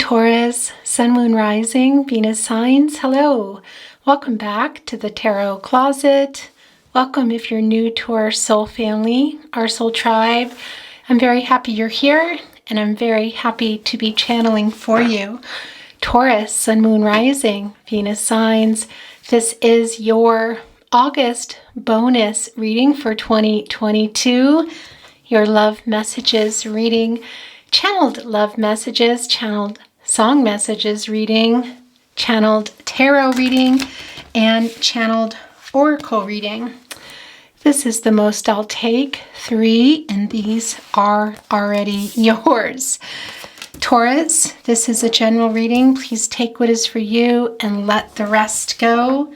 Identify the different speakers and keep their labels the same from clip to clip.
Speaker 1: Taurus, Sun, Moon, Rising, Venus signs. Hello. Welcome back to the Tarot Closet. Welcome if you're new to our soul family, our soul tribe. I'm very happy you're here, and I'm very happy to be channeling for you. Taurus, Sun, Moon, Rising, Venus signs. This is your August bonus reading for 2022. Your love messages reading. Channeled love messages, channeled song messages reading, channeled tarot reading, and channeled oracle reading. This is the most I'll take, 3, and these are already yours. Taurus, this is a general reading. Please take what is for you and let the rest go.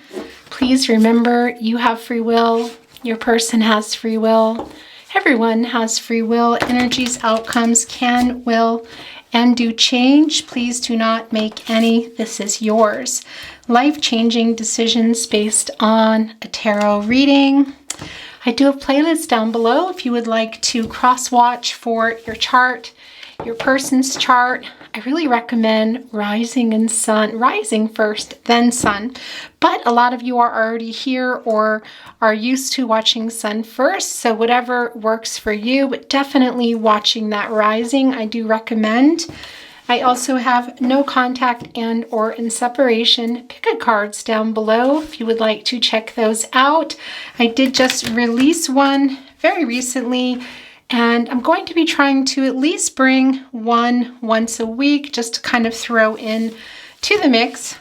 Speaker 1: Please remember you have free will. Your person has free will. Everyone has free will. Energies, outcomes can, will, and do change. Please do not make any. This is yours. Life-changing decisions based on a tarot reading. I do have playlists down below if you would like to cross-watch for your chart, your person's chart. I really recommend rising and sun, rising first, then sun. But a lot of you are already here or are used to watching sun first. So whatever works for you, but definitely watching that rising, I do recommend. I also have no contact and or in separation pick-a cards down below if you would like to check those out. I did just release one very recently, and I'm going to be trying to at least bring one once a week just to kind of throw in to the mix.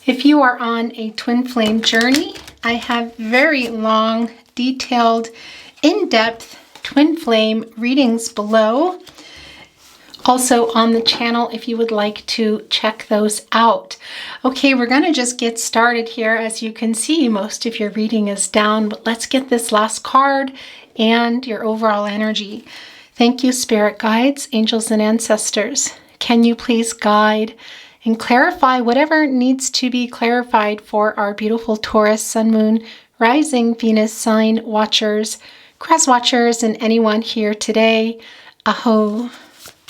Speaker 1: If you are on a twin flame journey, I have very long, detailed, in-depth twin flame readings below. Also on the channel if you would like to check those out. Okay, we're going to just get started here. As you can see, most of your reading is down, but let's get this last card and your overall energy. Thank you, spirit guides, angels, and ancestors. Can you please guide and clarify whatever needs to be clarified for our beautiful Taurus, Sun, Moon, Rising, Venus sign watchers, cross watchers, and anyone here today? Aho.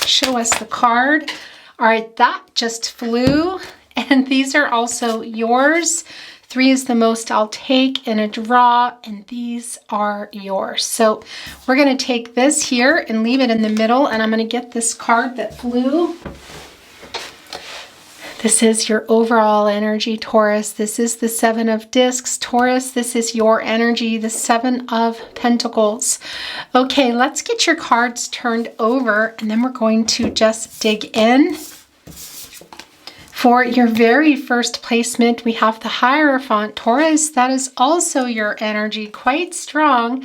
Speaker 1: Show us the card. All right, that just flew, and these are also yours. 3 is the most I'll take in a draw, and these are yours. So we're going to take this here and leave it in the middle, and I'm going to get this card that flew. This is your overall energy, Taurus. This is the 7 of discs. Taurus, this is your energy, the 7 of pentacles. Okay, let's get your cards turned over, and then we're going to just dig in. For your very first placement, we have the hierophant, Taurus. That is also your energy, quite strong.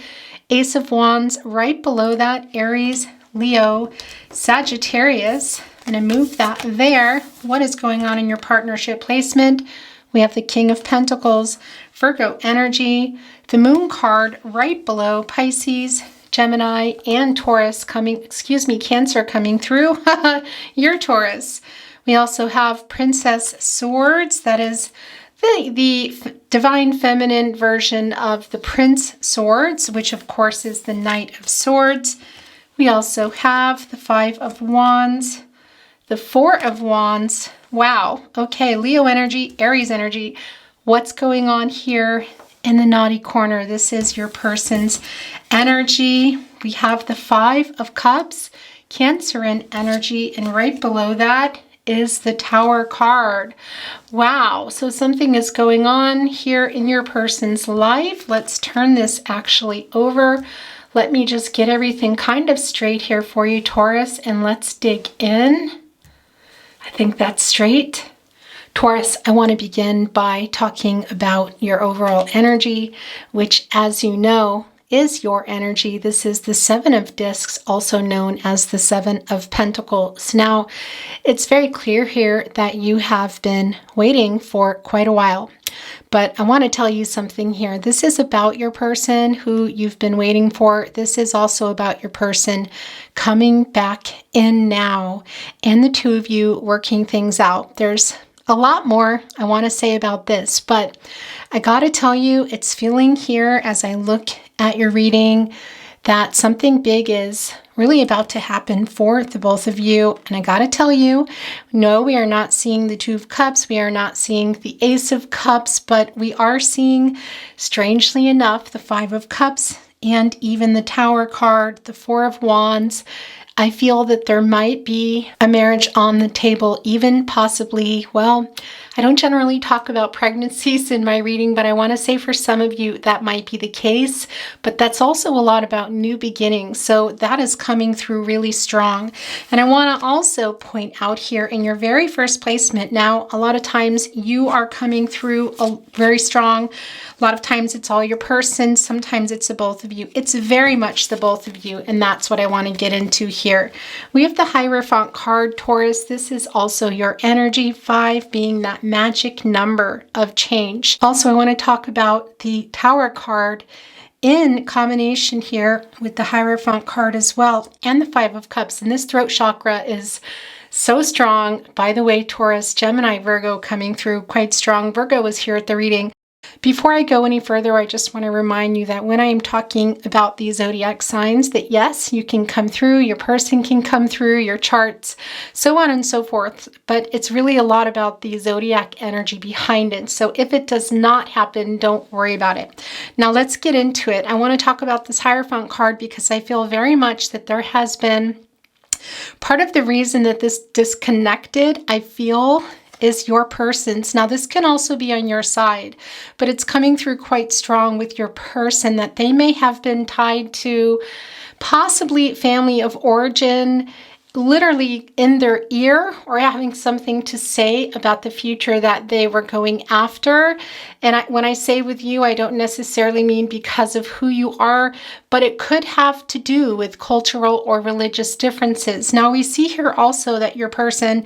Speaker 1: Ace of Wands, right below that, Aries, Leo, Sagittarius. I'm going to move that there. What is going on in your partnership placement? We have the King of Pentacles, Virgo energy, the Moon card right below, Pisces, Gemini, and Taurus coming, Cancer coming through. You're Taurus. We also have Princess Swords. That is the divine feminine version of the Prince Swords, which of course is the Knight of Swords. We also have the 5 of Wands, the 4 of Wands. Wow. Okay, Leo energy, Aries energy. What's going on here in the naughty corner? This is your person's energy. We have the 5 of Cups, Cancerian energy, and right below that is the Tower card. Wow. So something is going on here in your person's life. Let's turn this actually over. Let me just get everything kind of straight here for you, Taurus, and let's dig in. I think that's straight. Taurus, I want to begin by talking about your overall energy, which, as you know, is your energy. This is the 7 of discs, also known as the 7 of pentacles. Now, it's very clear here that you have been waiting for quite a while. But I want to tell you something here. This is about your person who you've been waiting for. This is also about your person coming back in now and the two of you working things out. There's a lot more I want to say about this, but I got to tell you, it's feeling here as I look at your reading that something big is really about to happen for the both of you. And I gotta tell you, no, we are not seeing the Two of Cups. We are not seeing the Ace of Cups, but we are seeing, strangely enough, the Five of Cups and even the Tower card, the Four of Wands. I feel that there might be a marriage on the table, even possibly, well, I don't generally talk about pregnancies in my reading, but I want to say for some of you that might be the case, but that's also a lot about new beginnings. So that is coming through really strong. And I want to also point out here in your very first placement, now a lot of times you are coming through a very strong. A lot of times it's all your person, sometimes it's the both of you. It's very much the both of you, and that's what I want to get into here. We have the Hierophant card, Taurus. This is also your energy, 5 being that magic number of change. Also, I want to talk about the Tower card in combination here with the Hierophant card as well, and the Five of Cups. And this throat chakra is so strong. By the way, Taurus, Gemini, Virgo coming through quite strong. Virgo was here at the reading. Before I go any further, I just want to remind you that when I am talking about these zodiac signs, that yes, you can come through, your person can come through, your charts, so on and so forth. But it's really a lot about the zodiac energy behind it. So if it does not happen, don't worry about it. Now let's get into it. I want to talk about this Hierophant card because I feel very much that there has been part of the reason that this disconnected, I feel, is your person's. Now this can also be on your side, but it's coming through quite strong with your person that they may have been tied to possibly family of origin, literally in their ear or having something to say about the future that they were going after. And when I say with you, I don't necessarily mean because of who you are, but it could have to do with cultural or religious differences. Now we see here also that your person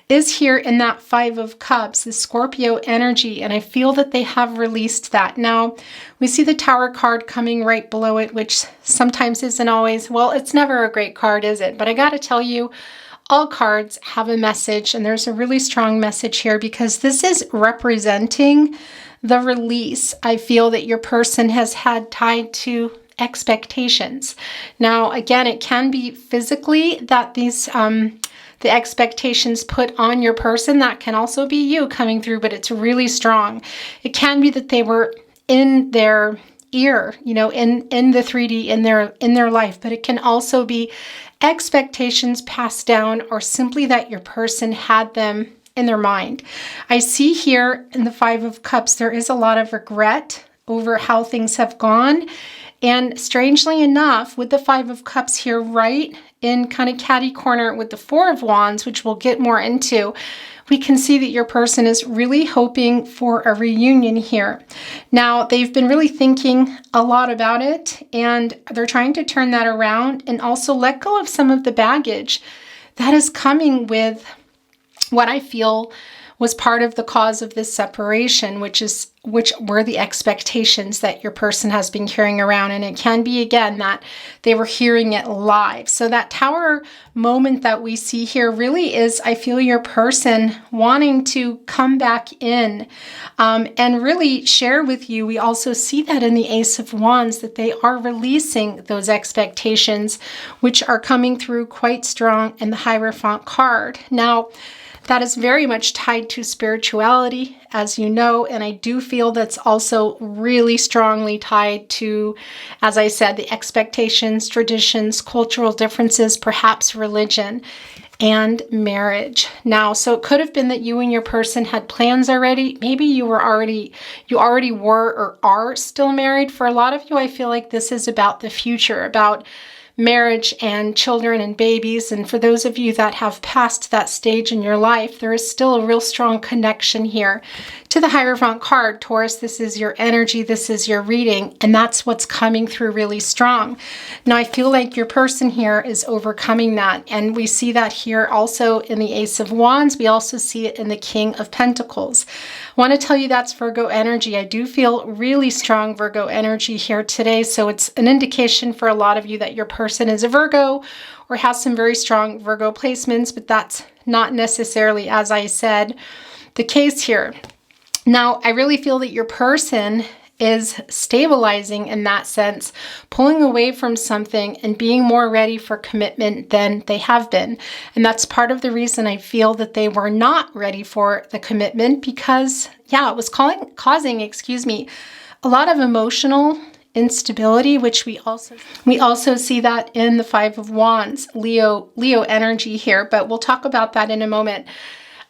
Speaker 1: is here in that Five of Cups, the Scorpio energy, and I feel that they have released that. Now, we see the Tower card coming right below it, which sometimes isn't always, well, it's never a great card, is it? But I gotta tell you, all cards have a message, and there's a really strong message here because this is representing the release I feel that your person has had tied to expectations. Now, again, it can be physically that these the expectations put on your person. That can also be you coming through, but it's really strong. It can be that they were in their ear, you know, in the 3D, in their life, but it can also be expectations passed down or simply that your person had them in their mind. I see here in the Five of Cups, there is a lot of regret over how things have gone. And strangely enough, with the Five of Cups here, right in kind of catty corner with the Four of Wands, which we'll get more into, we can see that your person is really hoping for a reunion here. Now, they've been really thinking a lot about it, and they're trying to turn that around and also let go of some of the baggage that is coming with what I feel was part of the cause of this separation, which were the expectations that your person has been carrying around. And it can be, again, that they were hearing it live. So that Tower moment that we see here really is, I feel, your person wanting to come back in and really share with you. We also see that in the Ace of Wands, that they are releasing those expectations, which are coming through quite strong in the Hierophant card. Now, that is very much tied to spirituality, as you know, and I do feel that's also really strongly tied to, as I said, the expectations, traditions, cultural differences, perhaps religion, and marriage. Now, so it could have been that you and your person had plans already. Maybe you already were or are still married. For a lot of you, I feel like this is about the future, about marriage and children and babies. And for those of you that have passed that stage in your life, there is still a real strong connection here to the Hierophant card. Taurus, this is your energy, this is your reading, and that's what's coming through really strong. Now, I feel like your person here is overcoming that, and we see that here also in the Ace of Wands. We also see it in the King of Pentacles. I want to tell you that's Virgo energy. I do feel really strong Virgo energy here today, so it's an indication for a lot of you that your person is a Virgo or has some very strong Virgo placements, but that's not necessarily, as I said, the case here. Now, I really feel that your person is stabilizing in that sense, pulling away from something and being more ready for commitment than they have been. And that's part of the reason I feel that they were not ready for the commitment, because it was causing a lot of emotional instability, which we also see that in the Five of Wands, Leo energy here, but we'll talk about that in a moment.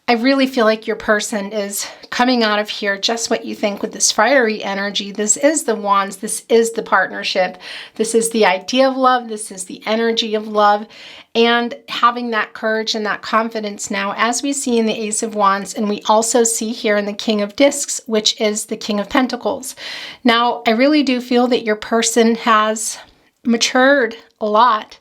Speaker 1: I really feel like your person is coming out of here just what you think with this fiery energy. This is the wands. This is the partnership. This is the idea of love. This is the energy of love, and having that courage and that confidence now, as we see in the Ace of Wands, and we also see here in the King of Discs, which is the King of Pentacles. Now, I really do feel that your person has matured a lot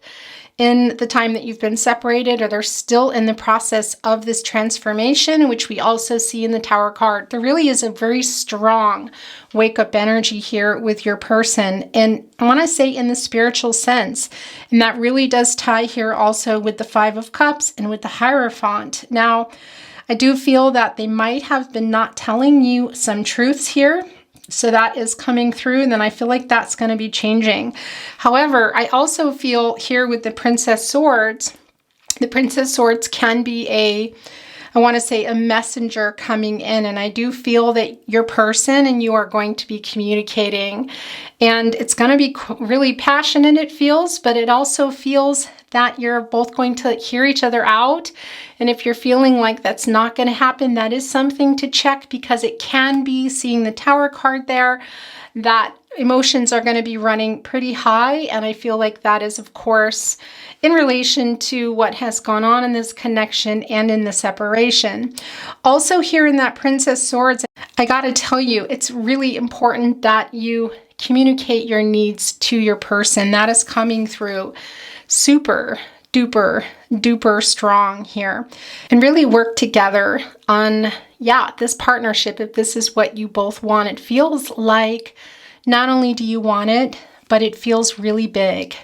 Speaker 1: in the time that you've been separated, or they're still in the process of this transformation, which we also see in the Tower card. There really is a very strong wake-up energy here with your person, and I want to say in the spiritual sense, and that really does tie here also with the Five of Cups and with the Hierophant. Now, I do feel that they might have been not telling you some truths here, so that is coming through, and then I feel like that's going to be changing. However, I also feel here with the Princess Swords, the Princess Swords can be I want to say a messenger coming in, and I do feel that your person and you are going to be communicating, and it's going to be really passionate, it feels, but it also feels that you're both going to hear each other out. And if you're feeling like that's not going to happen, that is something to check, because it can be, seeing the Tower card there, that emotions are going to be running pretty high. And I feel like that is, of course, in relation to what has gone on in this connection and in the separation. Also here in that Princess Swords, I got to tell you, it's really important that you communicate your needs to your person. That is coming through super duper strong here, and really work together on this partnership. If this is what you both want, it feels like not only do you want it, but it feels really big.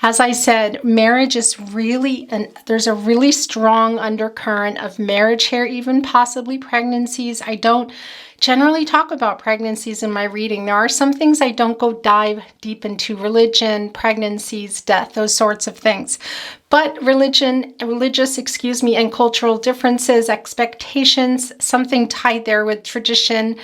Speaker 1: As I said, marriage is really, there's a really strong undercurrent of marriage here, even possibly pregnancies. I don't generally talk about pregnancies in my reading. There are some things I don't go dive deep into: religion, pregnancies, death, those sorts of things. But religious, and cultural differences, expectations, something tied there with tradition,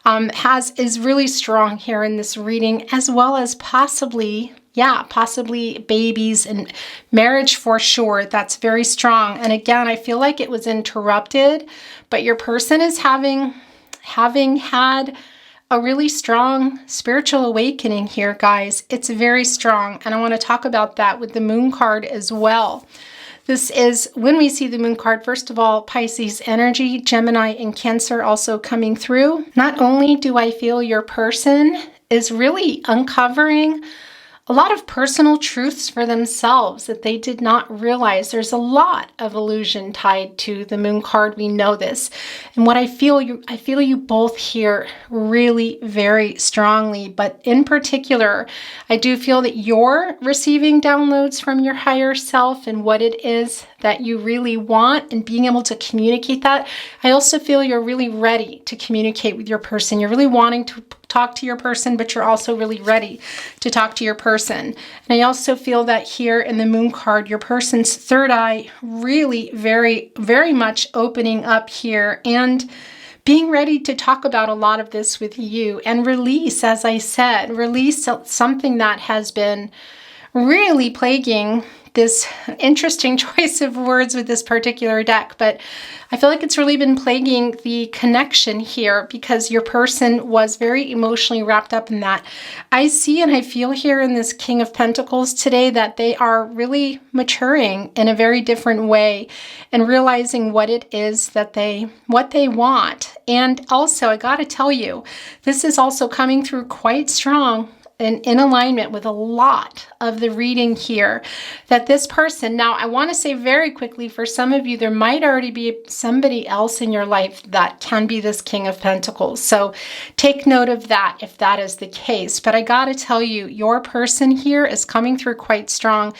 Speaker 1: is really strong here in this reading, as well as possibly babies and marriage for sure. That's very strong. And again, I feel like it was interrupted, but your person is having had a really strong spiritual awakening here, guys. It's very strong, and I want to talk about that with the Moon card as well. This is, when we see the Moon card, first of all, Pisces energy, Gemini and Cancer also coming through. Not only do I feel your person is really uncovering a lot of personal truths for themselves that they did not realize. There's a lot of illusion tied to the Moon card. We know this. And what I feel you both here really very strongly, but in particular, I do feel that you're receiving downloads from your higher self and what it is that you really want, and being able to communicate that. I also feel you're really ready to communicate with your person. You're really wanting to talk to your person, but you're also really ready to talk to your person. And I also feel that here in the Moon card, your person's third eye really very much opening up here and being ready to talk about a lot of this with you and release, as I said, release something that has been really plaguing this. Interesting choice of words with this particular deck, but I feel like it's really been plaguing the connection here, because your person was very emotionally wrapped up in that. I see and I feel here in this King of Pentacles today that they are really maturing in a very different way and realizing what it is that what they want. And also, I gotta tell you, this is also coming through quite strong and in alignment with a lot of the reading here, that this person, now I want to say very quickly, for some of you, there might already be somebody else in your life that can be this King of Pentacles. So take note of that if that is the case. But I got to tell you, your person here is coming through quite strong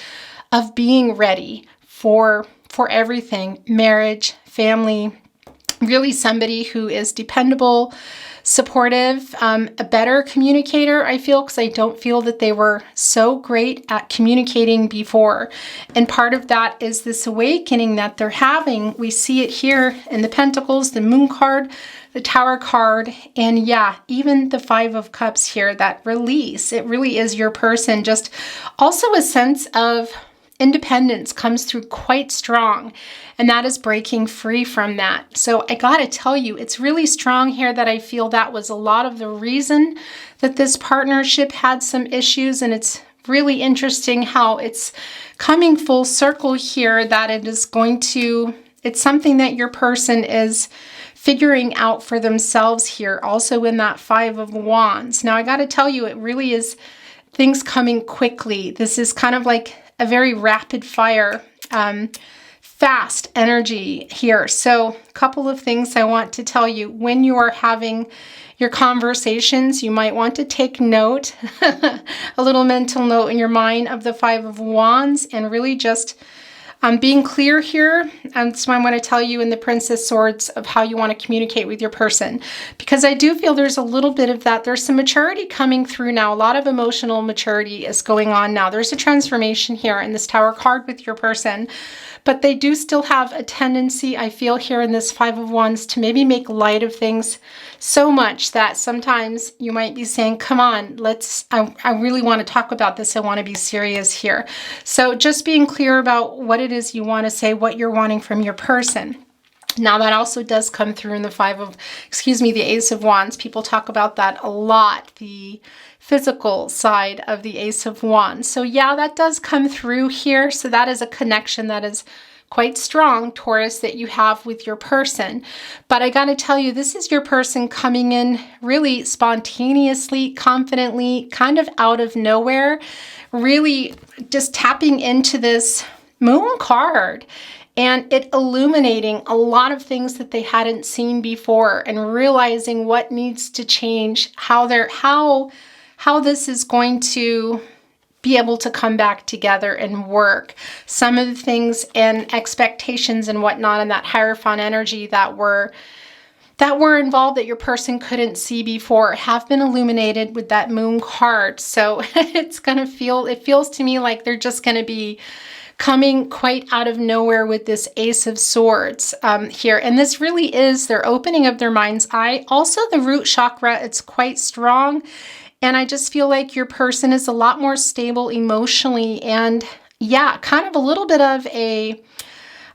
Speaker 1: of being ready for everything: marriage, family, really somebody who is dependable, supportive, a better communicator, I feel, because I don't feel that they were so great at communicating before. And part of that is this awakening that they're having. We see it here in the Pentacles, the Moon card, the Tower card, and yeah, even the Five of Cups here, that release. It really is your person. Just also a sense of independence comes through quite strong, and that is breaking free from that. So I gotta tell you, it's really strong here that I feel that was a lot of the reason that this partnership had some issues, and it's really interesting how it's coming full circle here, that it is going to, it's something that your person is figuring out for themselves here, also in that Five of Wands. Now I gotta tell you, it really is things coming quickly. This is kind of like a very rapid fire, fast energy here. So a couple of things I want to tell you. When you are having your conversations, you might want to take note, a little mental note in your mind of the Five of Wands, and really just being clear here. And so I want to tell you in the Princess Swords of how you want to communicate with your person, because I do feel there's a little bit of that. There's some maturity coming through now. A lot of emotional maturity is going on now. There's a transformation here in this Tower card with your person, but they do still have a tendency, I feel here in this Five of Wands, to maybe make light of things so much that sometimes you might be saying, come on, I really want to talk about this. I want to be serious here. So just being clear about what it is you want to say, what you're wanting from your person. Now that also does come through in the Ace of Wands. People talk about that a lot, the physical side of the Ace of Wands. So yeah, that does come through here. So that is a connection that is quite strong, Taurus, that you have with your person. But I got to tell you, this is your person coming in really spontaneously, confidently, kind of out of nowhere, really just tapping into this Moon card and it illuminating a lot of things that they hadn't seen before, and realizing what needs to change, how this is going to be able to come back together and work. Some of the things and expectations and whatnot, and that hierophant energy that were involved that your person couldn't see before have been illuminated with that Moon card. So it feels to me like they're just going to be coming quite out of nowhere with this Ace of Swords here. And this really is their opening of their mind's eye. Also the root chakra, it's quite strong. And I just feel like your person is a lot more stable emotionally, and yeah, kind of a little bit of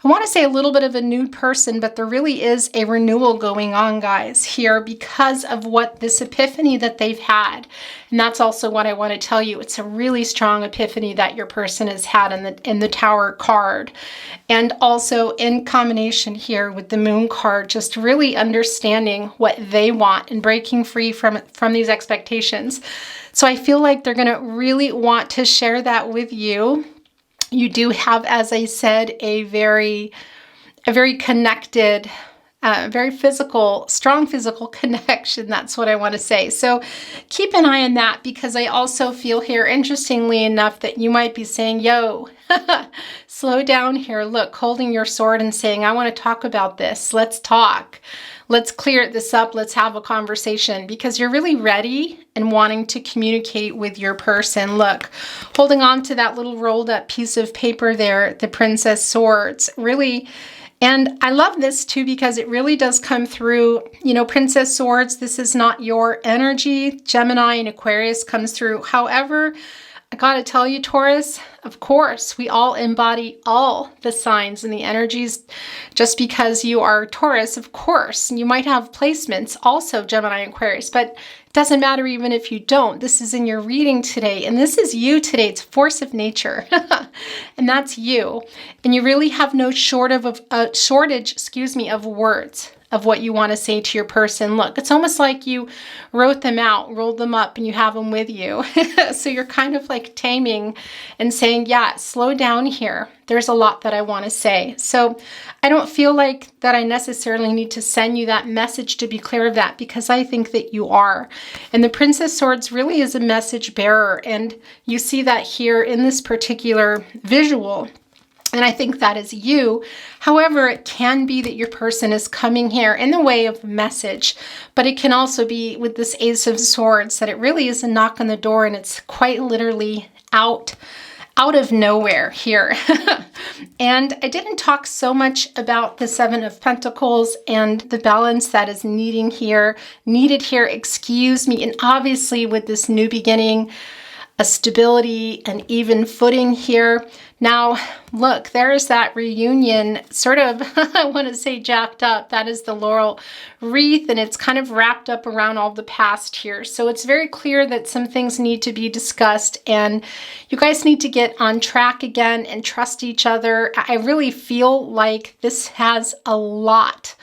Speaker 1: I want to say a little bit of a new person, but there really is a renewal going on, guys, here because of what this epiphany that they've had. And that's also what I want to tell you. It's a really strong epiphany that your person has had in the Tower card. And also in combination here with the Moon card, just really understanding what they want and breaking free from these expectations. So I feel like they're going to really want to share that with you. You do have, as I said, a very connected, very strong physical connection. That's what I want to say. So keep an eye on that, because I also feel here, interestingly enough, that you might be saying, yo, slow down here. Look, holding your sword and saying, I want to talk about this. Let's talk. Let's clear this up. Let's have a conversation, because you're really ready and wanting to communicate with your person. Look, holding on to that little rolled up piece of paper there, the Princess Swords, really. And I love this too, because it really does come through, Princess Swords. This is not your energy. Gemini and Aquarius comes through. However, I gotta tell you, Taurus, of course, we all embody all the signs and the energies. Just because you are Taurus, of course, you might have placements also Gemini and Aquarius, but it doesn't matter even if you don't. This is in your reading today, and this is you today. It's force of nature, and that's you. And you really have no shortage of words of what you want to say to your person. Look, it's almost like you wrote them out, rolled them up, and you have them with you. So you're kind of like taming and saying, yeah, slow down here. There's a lot that I want to say. So I don't feel like that I necessarily need to send you that message to be clear of that, because I think that you are. And the Princess Swords really is a message bearer. And you see that here in this particular visual. And I think that is you. However, it can be that your person is coming here in the way of a message, but it can also be with this Ace of Swords that it really is a knock on the door and it's quite literally out of nowhere here. And I didn't talk so much about the Seven of Pentacles and the balance that is needed here, excuse me. And obviously with this new beginning, a stability and even footing here. Now, look, there's that reunion sort of, I want to say jacked up. That is the laurel wreath, and it's kind of wrapped up around all the past here. So it's very clear that some things need to be discussed, and you guys need to get on track again and trust each other. I really feel like this has a lot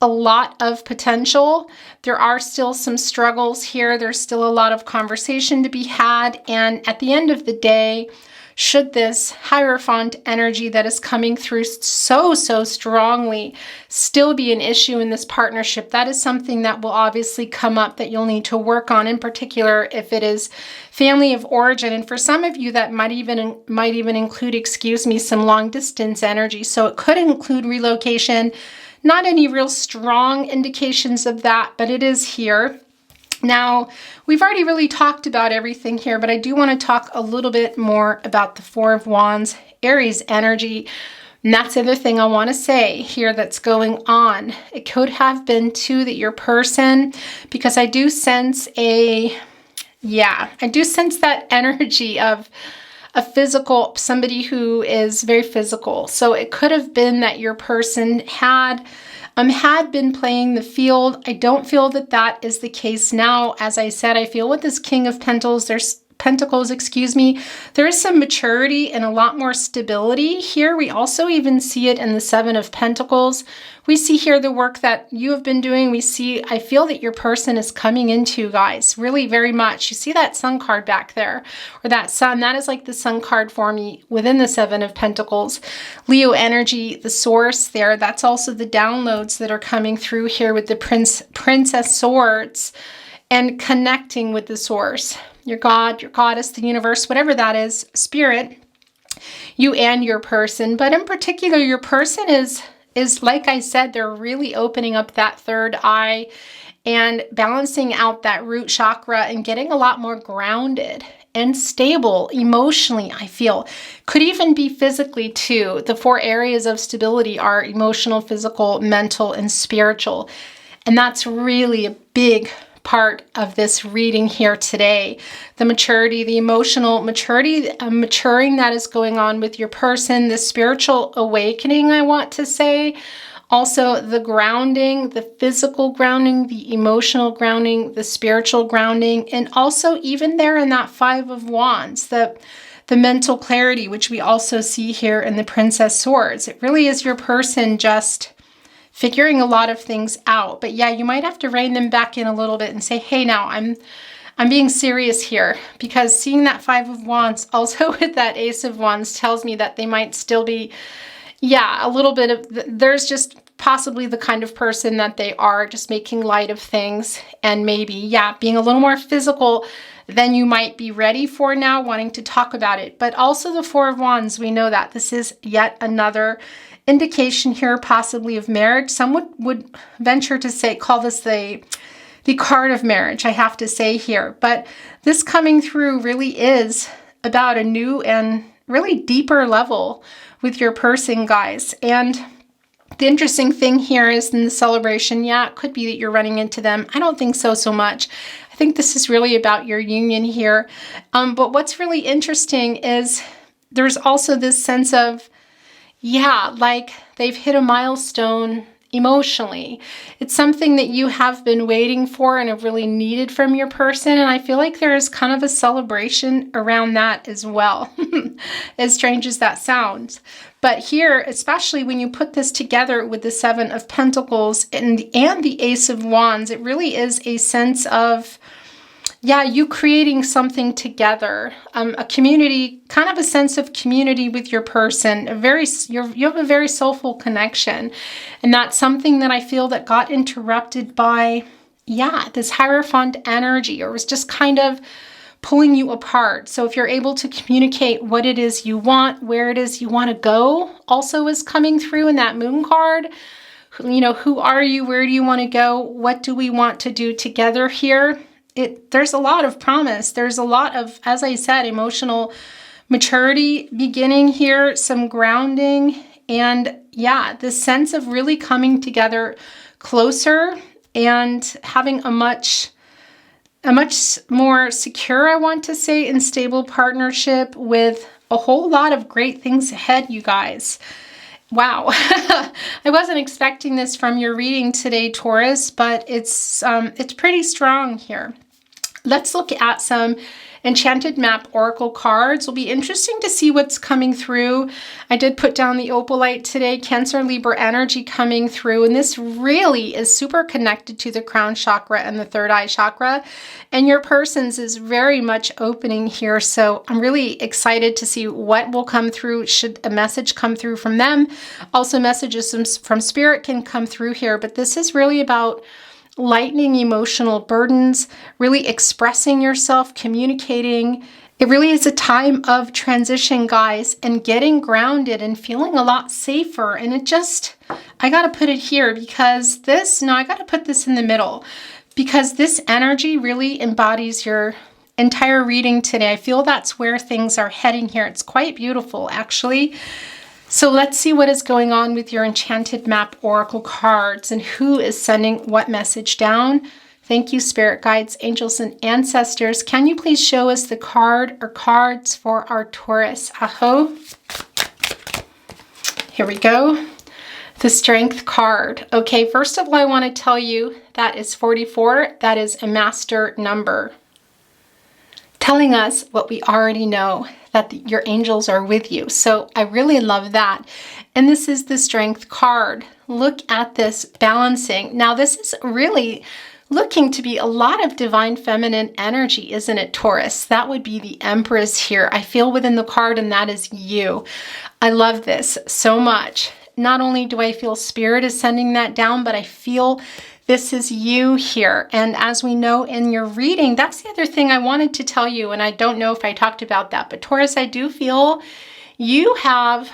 Speaker 1: of potential. There are still some struggles here. There's still a lot of conversation to be had. And at the end of the day, should this hierophant energy that is coming through so strongly still be an issue in this partnership, that is something that will obviously come up that you'll need to work on, in particular if it is family of origin. And for some of you, that might even include, excuse me, some long distance energy. So it could include relocation. Not any real strong indications of that, but it is here. Now, we've already really talked about everything here, but I do want to talk a little bit more about the Four of Wands, Aries energy. And that's the other thing I want to say here that's going on. It could have been too that your person, because I do sense that energy of a physical, somebody who is very physical. So it could have been that your person had been playing the field. I don't feel that that is the case now. As I said, I feel with this King of Pentacles, there is some maturity and a lot more stability here. We also even see it in the Seven of Pentacles. We see here the work that you have been doing. I feel that your person is coming into, guys, really very much. You see that Sun card back there, or that Sun, that is like the Sun card for me within the Seven of Pentacles. Leo energy, the source there, that's also the downloads that are coming through here with the Princess Swords and connecting with the source. Your God, your goddess, the universe, whatever that is, spirit, you and your person. But in particular, your person is like I said, they're really opening up that third eye and balancing out that root chakra and getting a lot more grounded and stable emotionally, I feel. Could even be physically too. The four areas of stability are emotional, physical, mental, and spiritual. And that's really a big part of this reading here today. The maturity, the emotional maturity, maturing that is going on with your person, the spiritual awakening, I want to say. Also the grounding, the physical grounding, the emotional grounding, the spiritual grounding, and also even there in that Five of Wands, the mental clarity, which we also see here in the Princess Swords. It really is your person just figuring a lot of things out. But yeah, you might have to rein them back in a little bit and say, hey, now I'm being serious here, because seeing that Five of Wands also with that Ace of Wands tells me that they might still be, a little bit of, there's just possibly the kind of person that they are just making light of things and maybe, being a little more physical than you might be ready for now, wanting to talk about it. But also the Four of Wands, we know that this is yet another indication here possibly of marriage. Some would venture to say, call this the card of marriage, I have to say here. But this coming through really is about a new and really deeper level with your person, guys. And the interesting thing here is in the celebration, it could be that you're running into them. I don't think so much. I think this is really about your union here. But what's really interesting is there's also this sense of, like they've hit a milestone emotionally. It's something that you have been waiting for and have really needed from your person. And I feel like there is kind of a celebration around that as well, as strange as that sounds. But here, especially when you put this together with the Seven of Pentacles and the Ace of Wands, it really is a sense of, you creating something together, a community, kind of a sense of community with your person. You have a very soulful connection, and that's something that I feel that got interrupted by, this Hierophant energy, or was just kind of pulling you apart. So if you're able to communicate what it is you want, where it is you want to go, also is coming through in that moon card. You know, who are you? Where do you want to go? What do we want to do together here? There's a lot of promise. There's a lot of, as I said, emotional maturity beginning here, some grounding, and yeah, this sense of really coming together closer and having a much more secure, I want to say, and stable partnership with a whole lot of great things ahead, you guys. Wow. I wasn't expecting this from your reading today, Taurus, but it's pretty strong here. Let's look at some Enchanted Map Oracle cards. Will be interesting to see what's coming through. I did put down the opalite today, Cancer, Libra energy coming through, and this really is super connected to the crown chakra and the third eye chakra, and your person's is very much opening here, so I'm really excited to see what will come through. Should a message come through from them? Also, messages from Spirit can come through here, but this is really about lightening emotional burdens, really expressing yourself, communicating. It really is a time of transition, guys, and getting grounded and feeling a lot safer. And I got to put it here because I got to put this in the middle because this energy really embodies your entire reading today. I feel that's where things are heading here. It's quite beautiful, actually. So let's see what is going on with your Enchanted Map Oracle cards and who is sending what message down. Thank you, Spirit Guides, Angels, and Ancestors. Can you please show us the card or cards for our Taurus? Aho. Here we go. The Strength card. Okay, first of all, I want to tell you that is 44. That is a master number, telling us what we already know, that your angels are with you. So I really love that. And this is the Strength card. Look at this balancing. Now this is really looking to be a lot of divine feminine energy, isn't it, Taurus? That would be the Empress here. I feel within the card, and that is you. I love this so much. Not only do I feel Spirit is sending that down, but I feel this is you here. And as we know in your reading, that's the other thing I wanted to tell you, and I don't know if I talked about that, but Taurus, I do feel you have,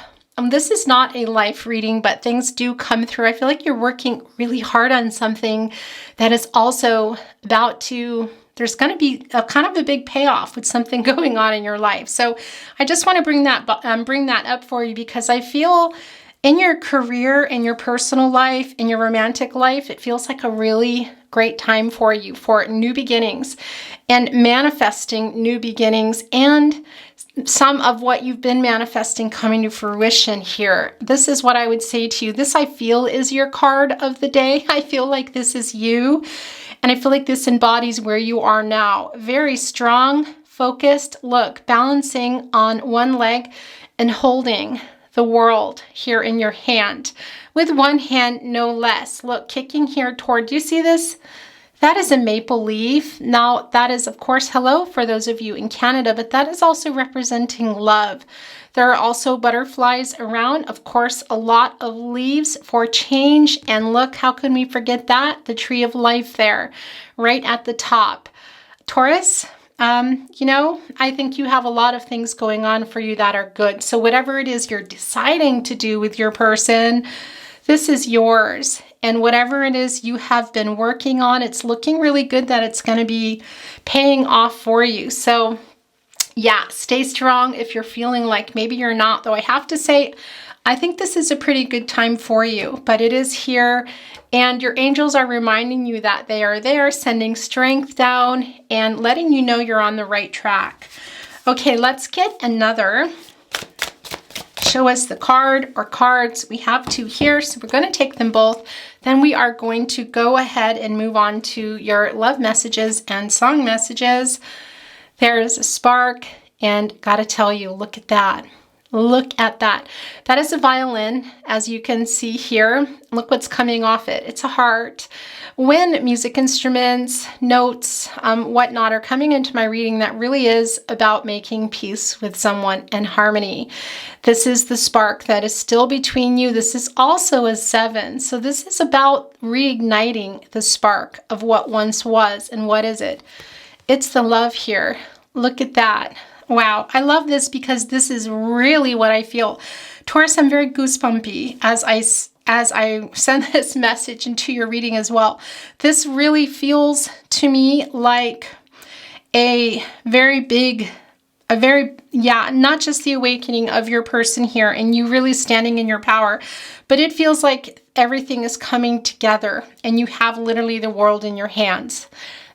Speaker 1: this is not a life reading, but things do come through. I feel like you're working really hard on something that is also about to, there's going to be a kind of a big payoff with something going on in your life. So I just want to bring that up for you because I feel in your career, in your personal life, in your romantic life, it feels like a really great time for you for new beginnings and manifesting new beginnings and some of what you've been manifesting coming to fruition here. This is what I would say to you. This, I feel, is your card of the day. I feel like this is you, and I feel like this embodies where you are now. Very strong, focused, look, balancing on one leg and holding the world here in your hand with one hand, no less. Look, kicking here toward, do you see this? That is a maple leaf. Now that is, of course, hello for those of you in Canada, but that is also representing love. There are also butterflies around, of course, a lot of leaves for change. And look, how can we forget that? The tree of life there, right at the top. Taurus, you know, I think you have a lot of things going on for you that are good. So whatever it is you're deciding to do with your person, this is yours. And whatever it is you have been working on, it's looking really good that it's going to be paying off for you. So yeah, stay strong if you're feeling like maybe you're not, though I have to say, I think this is a pretty good time for you, but it is here. And your angels are reminding you that they are there, sending strength down and letting you know you're on the right track. Okay, let's get another. Show us the card or cards. We have two here, so we're going to take them both. Then we are going to go ahead and move on to your love messages and song messages. There is a spark, and gotta tell you, look at that. Look at that. That is a violin, as you can see here. Look what's coming off it. It's a heart. When music instruments, notes, whatnot are coming into my reading, that really is about making peace with someone and harmony. This is the spark that is still between you. This is also a 7. So this is about reigniting the spark of what once was. And what is it? It's the love here. Look at that. Wow, I love this because this is really what I feel. Taurus, I'm very goosebumpy as I send this message into your reading as well. This really feels to me like a very big, not just the awakening of your person here and you really standing in your power, but it feels like everything is coming together and you have literally the world in your hands.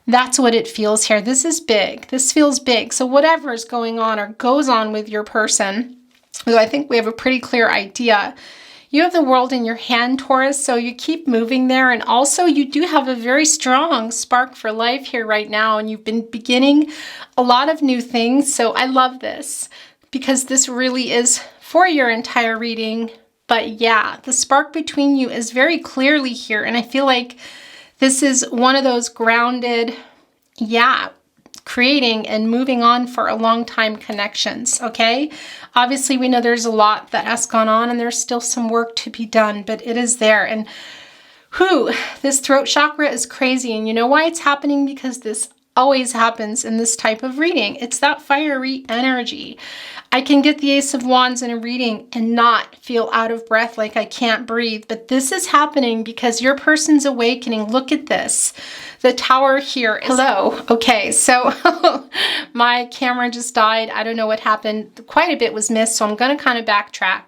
Speaker 1: That's what it feels here. This is big. This feels big. So whatever is going on or goes on with your person, I think we have a pretty clear idea. You have the world in your hand, Taurus, so you keep moving there. And also you do have a very strong spark for life here right now. And you've been beginning a lot of new things. So I love this because this really is for your entire reading. But yeah, the spark between you is very clearly here. And I feel like this is one of those grounded, creating and moving on for a long time connections, okay? Obviously, we know there's a lot that has gone on and there's still some work to be done, but it is there. And this throat chakra is crazy. And you know why it's happening? Because this always happens in this type of reading. It's that fiery energy. I can get the Ace of Wands in a reading and not feel out of breath like I can't breathe. But this is happening because your person's awakening. Look at this. The Tower here is... Hello. Okay, so my camera just died. I don't know what happened. Quite a bit was missed, so I'm going to kind of backtrack.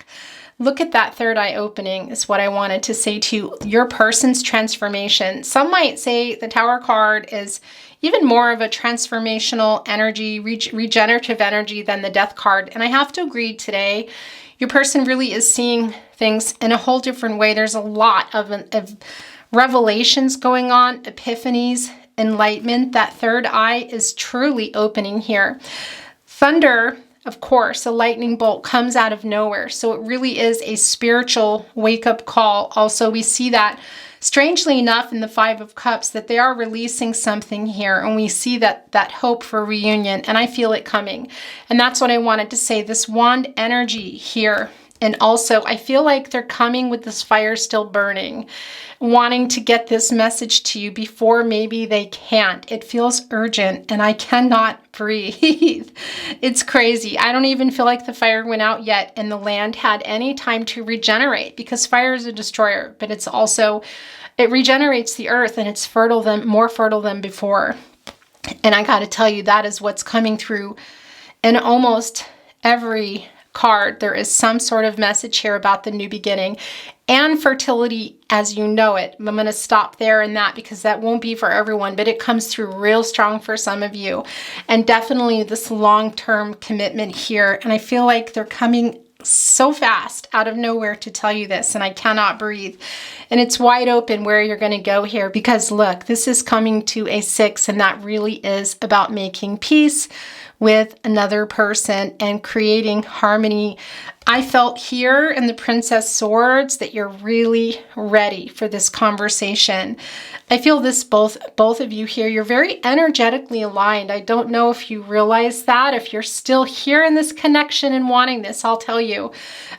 Speaker 1: Look at that third eye opening is what I wanted to say to you. Your person's transformation. Some might say the Tower card is even more of a transformational energy, regenerative energy than the Death card. And I have to agree today, your person really is seeing things in a whole different way. There's a lot of revelations going on, epiphanies, enlightenment. That third eye is truly opening here. Thunder, of course, a lightning bolt comes out of nowhere. So it really is a spiritual wake-up call. Also, we see that strangely enough in the Five of Cups that they are releasing something here, and we see that hope for reunion, and I feel it coming. And that's what I wanted to say, this wand energy here. And also, I feel like they're coming with this fire still burning, wanting to get this message to you before maybe they can't. It feels urgent, and I cannot breathe. It's crazy. I don't even feel like the fire went out yet, and the land had any time to regenerate, because fire is a destroyer, but it's also, it regenerates the earth, and it's more fertile than before. And I got to tell you, that is what's coming through in almost every card. There is some sort of message here about the new beginning and fertility as you know it. I'm going to stop there in that because that won't be for everyone, but it comes through real strong for some of you. And definitely this long-term commitment here. And I feel like they're coming so fast out of nowhere to tell you this, and I cannot breathe. And it's wide open where you're going to go here, because look, this is coming to a 6, and that really is about making peace with another person and creating harmony. I felt here in the Princess Swords that you're really ready for this conversation. I feel this, both of you here, you're very energetically aligned. I don't know if you realize that. If you're still here in this connection and wanting this, I'll tell you.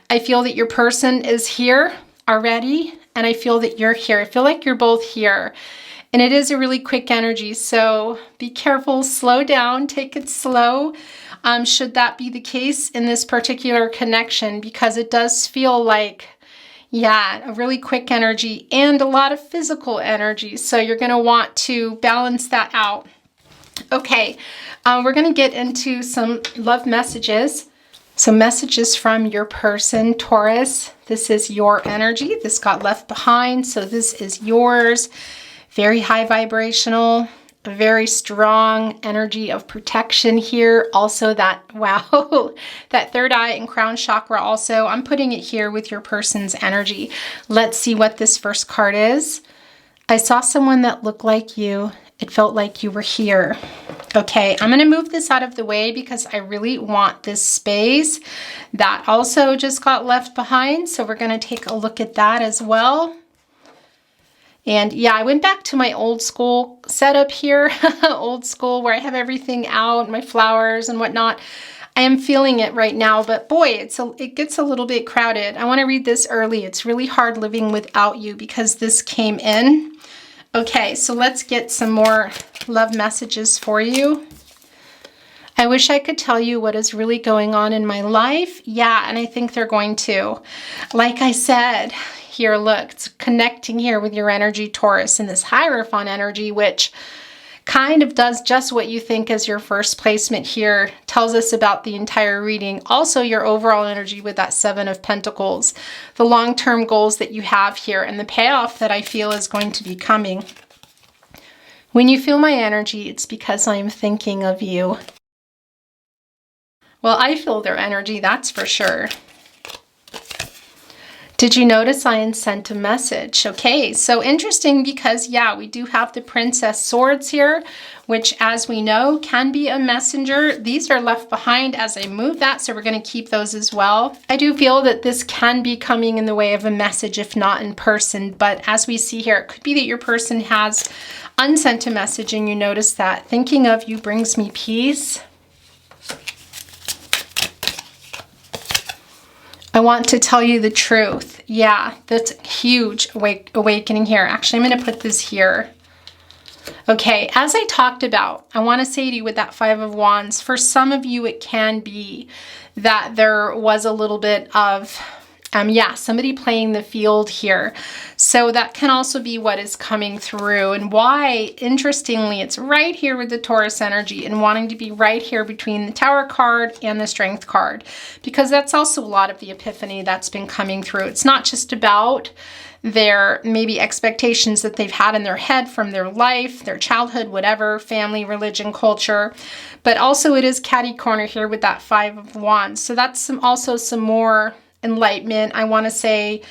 Speaker 1: I feel that your person is here already, and I feel that you're here. I feel like you're both here. And it is a really quick energy, so be careful, slow down, take it slow, should that be the case in this particular connection, because it does feel like, yeah, a really quick energy and a lot of physical energy. So you're going to want to balance that out. Okay, we're going to get into some love messages. Some messages from your person, Taurus. This is your energy. This got left behind, so this is yours. Very high vibrational, very strong energy of protection here. Also that, wow, that third eye and crown chakra also. I'm putting it here with your person's energy. Let's see what this first card is. I saw someone that looked like you. It felt like you were here. Okay, I'm going to move this out of the way because I really want this space. That also just got left behind, so we're going to take a look at that as well. And yeah, I went back to my old school setup here, old school, where I have everything out, my flowers and whatnot. I am feeling it right now, but boy, it gets a little bit crowded. I want to read this early. It's really hard living without you because this came in. Okay, so let's get some more love messages for you. I wish I could tell you what is really going on in my life. Yeah, and I think they're going to. Like I said, here, look, it's connecting here with your energy, Taurus, and this hierophant energy, which kind of does just what you think as your first placement here, tells us about the entire reading. Also, your overall energy with that Seven of Pentacles, the long-term goals that you have here, and the payoff that I feel is going to be coming. When you feel my energy, it's because I'm thinking of you. Well, I feel their energy, that's for sure. Did you notice I sent a message? Okay, so interesting because, yeah, we do have the Princess Swords here, which, as we know, can be a messenger. These are left behind as I move that, so we're going to keep those as well. I do feel that this can be coming in the way of a message, if not in person, but as we see here, it could be that your person has unsent a message and you notice that. Thinking of you brings me peace. I want to tell you the truth. Yeah, that's huge awakening here. Actually, I'm going to put this here. Okay, as I talked about, I want to say to you with that Five of Wands, for some of you, it can be that there was a little bit of, somebody playing the field here. So that can also be what is coming through, and why, interestingly, it's right here with the Taurus energy and wanting to be right here between the Tower card and the Strength card, because that's also a lot of the epiphany that's been coming through. It's not just about their maybe expectations that they've had in their head from their life, their childhood, whatever, family, religion, culture, but also it is catty corner here with that Five of Wands. So that's also some more enlightenment, I want to say,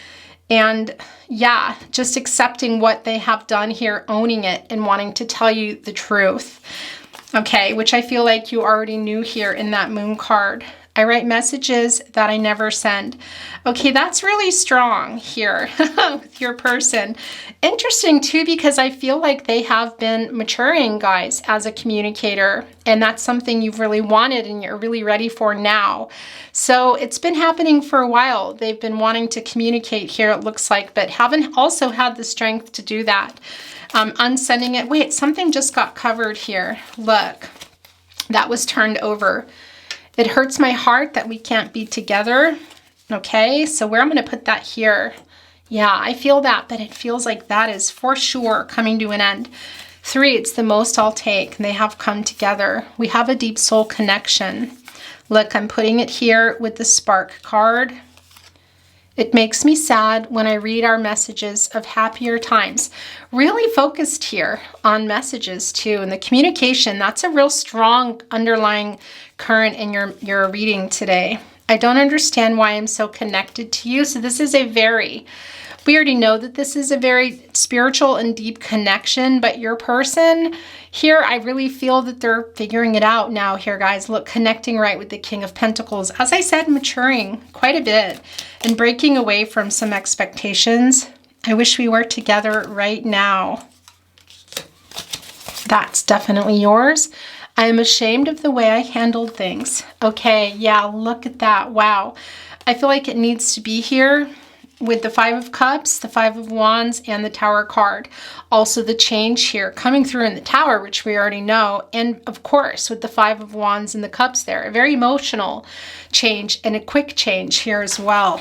Speaker 1: and yeah, just accepting what they have done here, owning it, and wanting to tell you the truth. Okay, which I feel like you already knew here in that Moon card. I write messages that I never send. Okay, that's really strong here with your person. Interesting too, because I feel like they have been maturing, guys, as a communicator, and that's something you've really wanted and you're really ready for now. So it's been happening for a while. They've been wanting to communicate here, it looks like, but haven't also had the strength to do that. Unsending it. Wait, something just got covered here. Look, that was turned over. It hurts my heart that we can't be together. Okay, so where I'm going to put that here. Yeah, I feel that, but it feels like that is for sure coming to an end. 3, it's the most I'll take, and they have come together. We have a deep soul connection. Look, I'm putting it here with the Spark card. It makes me sad when I read our messages of happier times. Really focused here on messages too, and the communication, that's a real strong underlying current in your reading today. I don't understand why I'm so connected to you. So this is we already know that this is a very spiritual and deep connection, but your person here, I really feel that they're figuring it out now here, guys. Look, connecting right with the King of Pentacles. As I said, maturing quite a bit and breaking away from some expectations. I wish we were together right now. That's definitely yours. I am ashamed of the way I handled things. Okay, yeah, look at that. Wow. I feel like it needs to be here with the Five of Cups, the Five of Wands, and the Tower card. Also the change here coming through in the Tower, which we already know. And of course, with the Five of Wands and the Cups there, a very emotional change and a quick change here as well.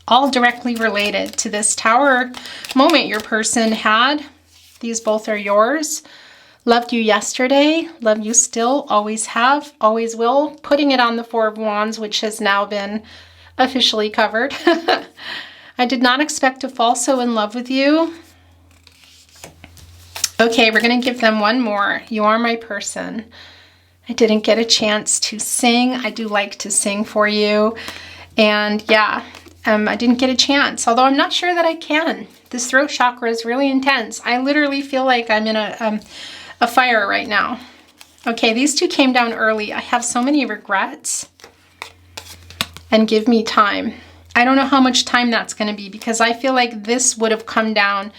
Speaker 1: All directly related to this Tower moment your person had. These both are yours. Loved you yesterday, love you still, always have, always will. Putting it on the Four of Wands, which has now been officially covered. I did not expect to fall so in love with you. Okay, we're going to give them one more. You are my person. I didn't get a chance to sing. I do like to sing for you. And yeah, I didn't get a chance, although I'm not sure that I can. This throat chakra is really intense. I literally feel like I'm in a fire right now. Okay, these two came down early. I have so many regrets. And give me time. I don't know how much time that's going to be, because I feel like this would have come down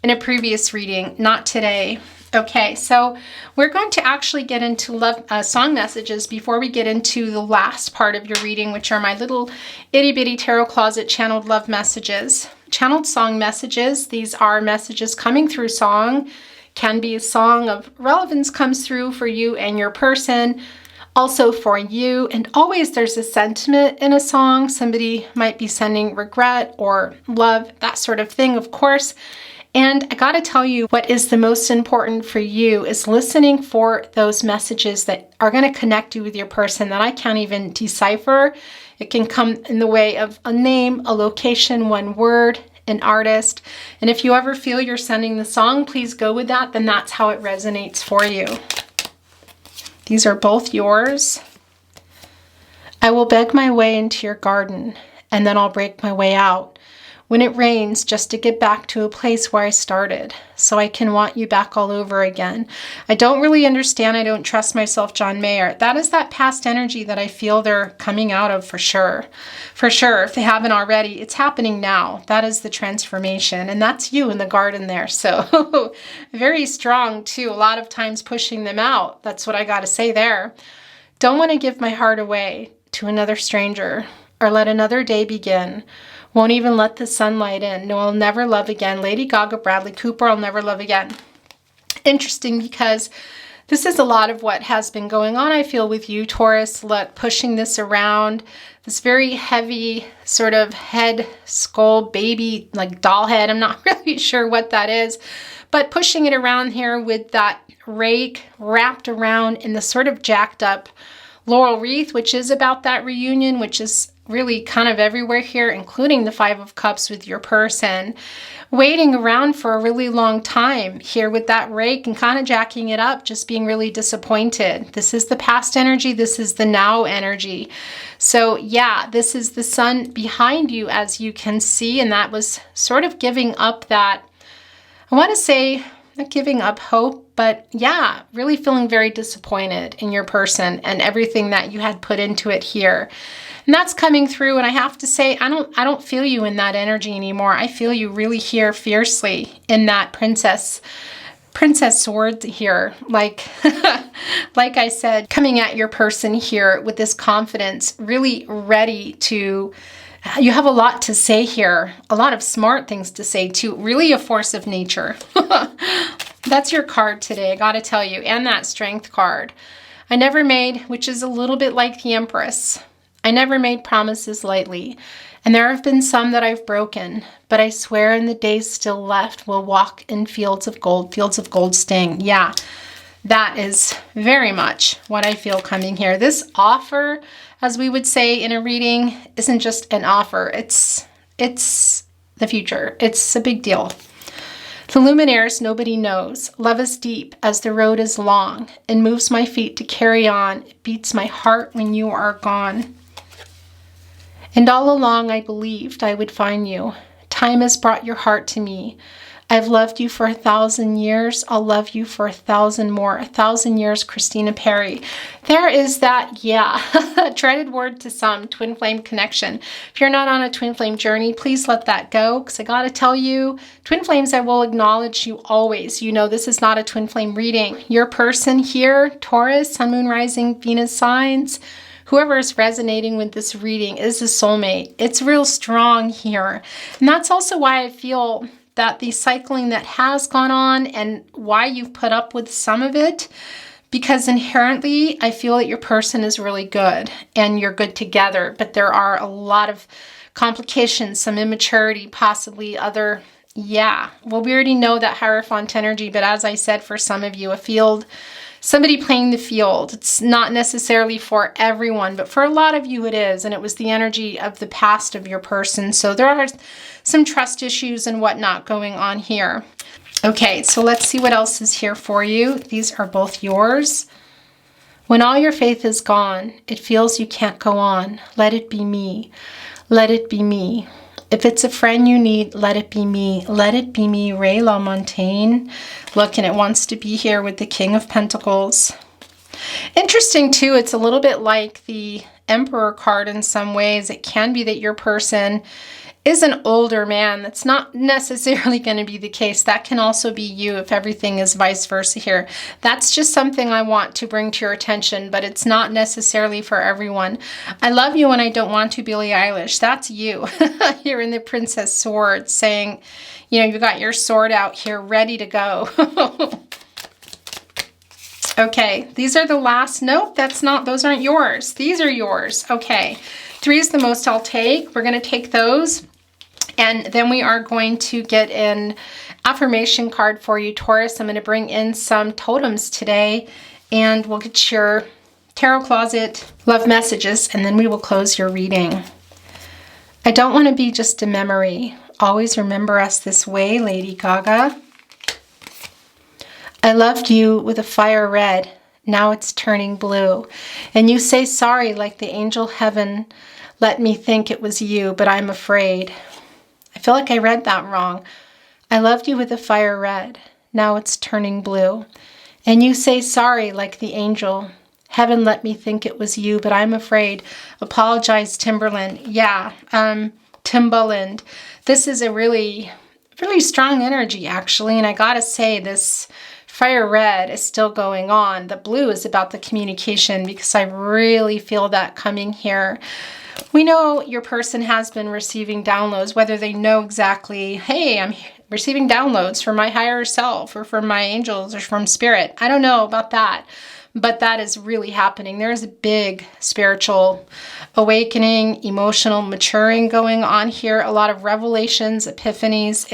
Speaker 1: in a previous reading, not today. Okay, so we're going to actually get into love song messages before we get into the last part of your reading, which are my little itty bitty tarot closet channeled love messages. Channeled song messages, these are messages coming through song. Can be a song of relevance comes through for you and your person. also for you. And always there's a sentiment in a song. Somebody might be sending regret or love, that sort of thing, of course. And I gotta tell you, what is the most important for you is listening for those messages that are gonna connect you with your person that I can't even decipher. It can come in the way of a name, a location, one word, an artist. And if you ever feel you're sending the song, please go with that. Then that's how it resonates for you. These are both yours. I will beg my way into your garden, and then I'll break my way out when it rains, just to get back to a place where I started, so I can want you back all over again. I don't really understand. I don't trust myself, John Mayer. That is that past energy that I feel they're coming out of for sure. For sure, if they haven't already, it's happening now. That is the transformation, and that's you in the garden there. So very strong too. A lot of times pushing them out. That's what I got to say there. Don't want to give my heart away to another stranger or let another day begin. Won't even let the sunlight in. No, I'll never love again. Lady Gaga, Bradley Cooper, I'll never love again. Interesting, because this is a lot of what has been going on, I feel, with you, Taurus. Look, pushing this around, this very heavy sort of head, skull, baby, like doll head. I'm not really sure what that is, but pushing it around here with that rake wrapped around in the sort of jacked up laurel wreath, which is about that reunion, which is really kind of everywhere here, including the Five of Cups with your person, waiting around for a really long time here with that rake and kind of jacking it up, just being really disappointed. This is the past energy. This is the now energy. So yeah, this is the sun behind you, as you can see, and that was sort of giving up that, I want to say, not giving up hope, but yeah, really feeling very disappointed in your person and everything that you had put into it here. And that's coming through, and I have to say, I don't feel you in that energy anymore. I feel you really here fiercely in that princess sword here, like like I said, coming at your person here with this confidence, really ready to, you have a lot to say here, a lot of smart things to say too, really a force of nature. That's your card today, I gotta tell you, and that strength card. I never made, which is a little bit like the Empress, I never made promises lightly, and there have been some that I've broken, but I swear in the days still left we'll walk in fields of gold sting. Yeah, that is very much what I feel coming here. This offer, as we would say in a reading, isn't just an offer. It's the future. It's a big deal. The luminaires nobody knows. Love is deep as the road is long and moves my feet to carry on. It beats my heart when you are gone. And all along I believed I would find you. Time has brought your heart to me. I've loved you for 1,000 years. I'll love you for 1,000 more. 1,000 years, Christina Perry. There is that, yeah, dreaded word to some, twin flame connection. If you're not on a twin flame journey, please let that go, because I got to tell you, twin flames, I will acknowledge you always. You know, this is not a twin flame reading. Your person here, Taurus, Sun, Moon, Rising, Venus signs, whoever is resonating with this reading is a soulmate. It's real strong here. And that's also why I feel that the cycling that has gone on and why you've put up with some of it, because inherently I feel that your person is really good and you're good together, but there are a lot of complications, some immaturity, possibly other, yeah. Well, we already know that hierophant energy, but as I said, for some of you, a field, somebody playing the field. It's not necessarily for everyone, but for a lot of you it is. And it was the energy of the past of your person. So there are some trust issues and whatnot going on here. Okay, so let's see what else is here for you. These are both yours. When all your faith is gone, it feels you can't go on. Let it be me. Let it be me. If it's a friend you need, let it be me. Let it be me, Ray LaMontagne. Look, and it wants to be here with the King of Pentacles. Interesting, too, it's a little bit like the Emperor card in some ways. It can be that your person is an older man. That's not necessarily going to be the case. That can also be you if everything is vice versa here. That's just something I want to bring to your attention, but it's not necessarily for everyone. I love you and I don't want to, Billie Eilish. That's you here in the Princess Sword saying, you know, you got your sword out here ready to go. Okay, these are the last. Nope, that's not, those aren't yours. These are yours. Okay, 3 is the most I'll take. We're going to take those. And then we are going to get an affirmation card for you, Taurus. I'm going to bring in some totems today, and we'll get your tarot closet love messages, and then we will close your reading. I don't want to be just a memory. Always remember us this way, Lady Gaga. I loved you with a fire red. Now it's turning blue. And you say sorry like the angel heaven let me think it was you, but I'm afraid. I feel like I read that wrong. I loved you with a fire red. Now it's turning blue. And you say sorry like the angel heaven let me think it was you, but I'm afraid. Apologize, Timberland. Yeah, Timbaland. This is a really strong energy, actually. And I gotta say, this fire red is still going on. The blue is about the communication, because I really feel that coming here. We know your person has been receiving downloads, whether they know exactly, hey, I'm receiving downloads from my higher self or from my angels or from spirit. I don't know about that, but that is really happening. There's a big spiritual awakening, emotional maturing going on here. A lot of revelations, epiphanies.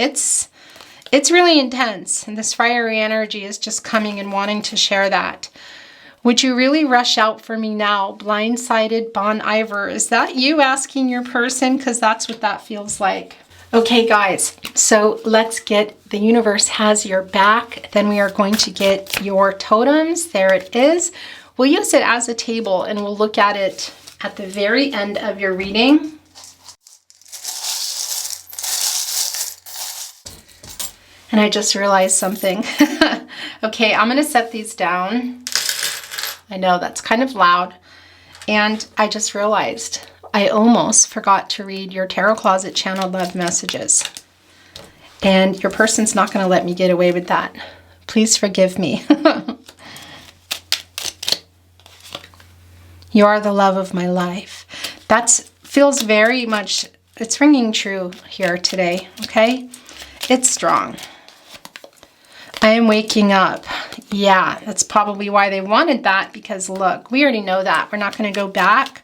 Speaker 1: It's really intense, and this fiery energy is just coming and wanting to share that. Would you really rush out for me now? Blindsided Bon Iver. Is that you asking your person? Because that's what that feels like. Okay, guys, so let's get, the universe has your back. Then we are going to get your totems. There it is. We'll use it as a table, and we'll look at it at the very end of your reading. And I just realized something. Okay, I'm going to set these down. I know that's kind of loud. And I just realized I almost forgot to read your Tarot Closet channel love messages. And your person's not going to let me get away with that. Please forgive me. You are the love of my life. That feels very much, it's ringing true here today, okay? It's strong. I am waking up. Yeah, that's probably why they wanted that, because look, we already know that. We're not going to go back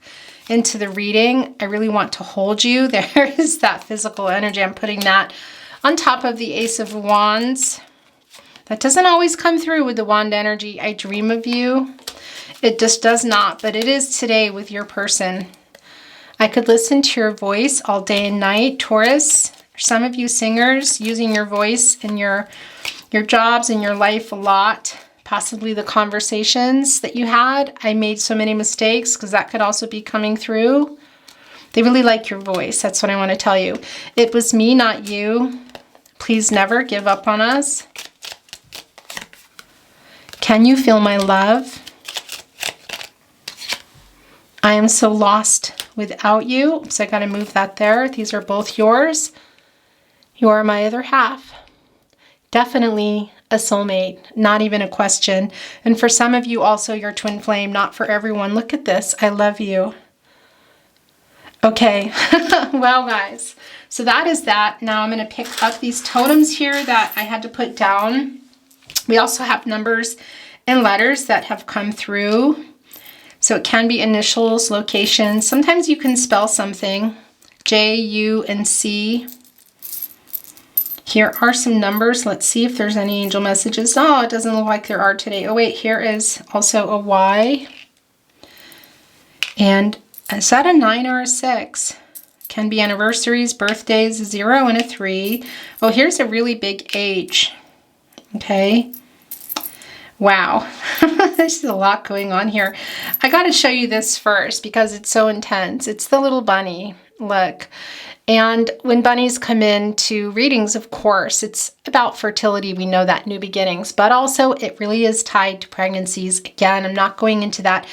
Speaker 1: into the reading. I really want to hold you. There is that physical energy. I'm putting that on top of the Ace of Wands. That doesn't always come through with the wand energy. I dream of you. It just does not, but it is today with your person. I could listen to your voice all day and night, Taurus. Some of you singers using your voice in your jobs and your life a lot, possibly the conversations that you had. I made so many mistakes, because that could also be coming through. They really like your voice. That's what I want to tell you. It was me, not you. Please never give up on us. Can you feel my love? I am so lost without you. So I got to move that there. These are both yours. You are my other half. Definitely a soulmate, not even a question. And for some of you also, your twin flame, not for everyone. Look at this. I love you. Okay. Well, guys, so that is that. Now I'm going to pick up these totems here that I had to put down. We also have numbers and letters that have come through. So it can be initials, locations. Sometimes you can spell something. J, U, and C. Here are some numbers. Let's see if there's any angel messages. Oh, it doesn't look like there are today. Oh wait, here is also a Y. And is that a 9 or a 6? Can be anniversaries, birthdays, a 0 and a 3. Oh, here's a really big H. Okay. Wow. There's a lot going on here. I got to show you this first because it's so intense. It's the little bunny. Look. And when bunnies come into readings, of course, it's about fertility. We know that, new beginnings, but also it really is tied to pregnancies. Again, I'm not going into that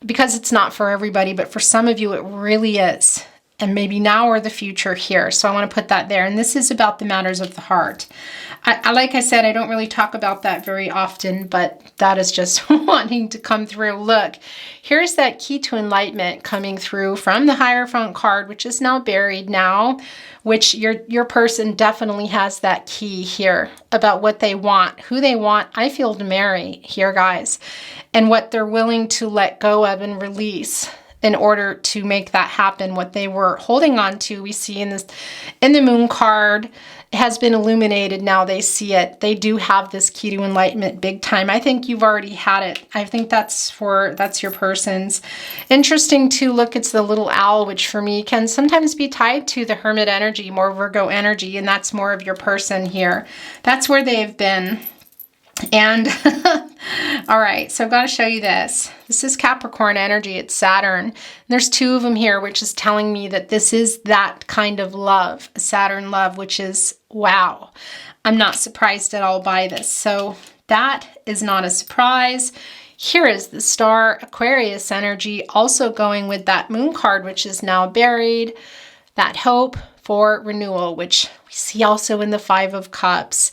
Speaker 1: because it's not for everybody, but for some of you, it really is. And maybe now or the future here. So I want to put that there. And this is about the matters of the heart. like I said, I don't really talk about that very often, but that is just wanting to come through. Look, here's that key to enlightenment coming through from the Hierophant card, which is now buried now, which your person definitely has that key here about what they want, who they want, I feel, to marry here, guys, and what they're willing to let go of and release in order to make that happen. What they were holding on to, we see in the Moon card, has been illuminated. Now they see it. They do have this key to enlightenment big time. I think you've already had it. I think that's your person's. Interesting to look, it's the little owl, which for me can sometimes be tied to the Hermit energy, more Virgo energy, and that's more of your person here. That's where they've been. And all right, so I've got to show you this. This is Capricorn energy. It's Saturn. And there's two of them here, which is telling me that this is that kind of love, Saturn love, which is, wow. I'm not surprised at all by this. So that is not a surprise. Here is the star, Aquarius energy, also going with that Moon card, which is now buried. That hope for renewal, which we see also in the Five of Cups.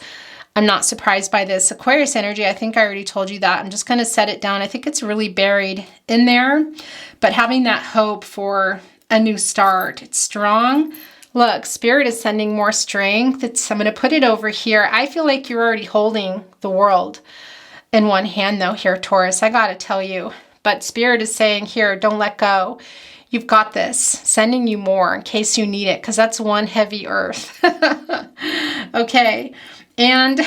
Speaker 1: I'm not surprised by this. Aquarius energy, I think I already told you that. I'm just going to set it down. I think it's really buried in there, but having that hope for a new start. It's strong. Look, Spirit is sending more strength. I'm going to put it over here. I feel like you're already holding the world in one hand though here, Taurus. I got to tell you. But Spirit is saying here, don't let go. You've got this. Sending you more in case you need it, because that's one heavy earth. Okay. And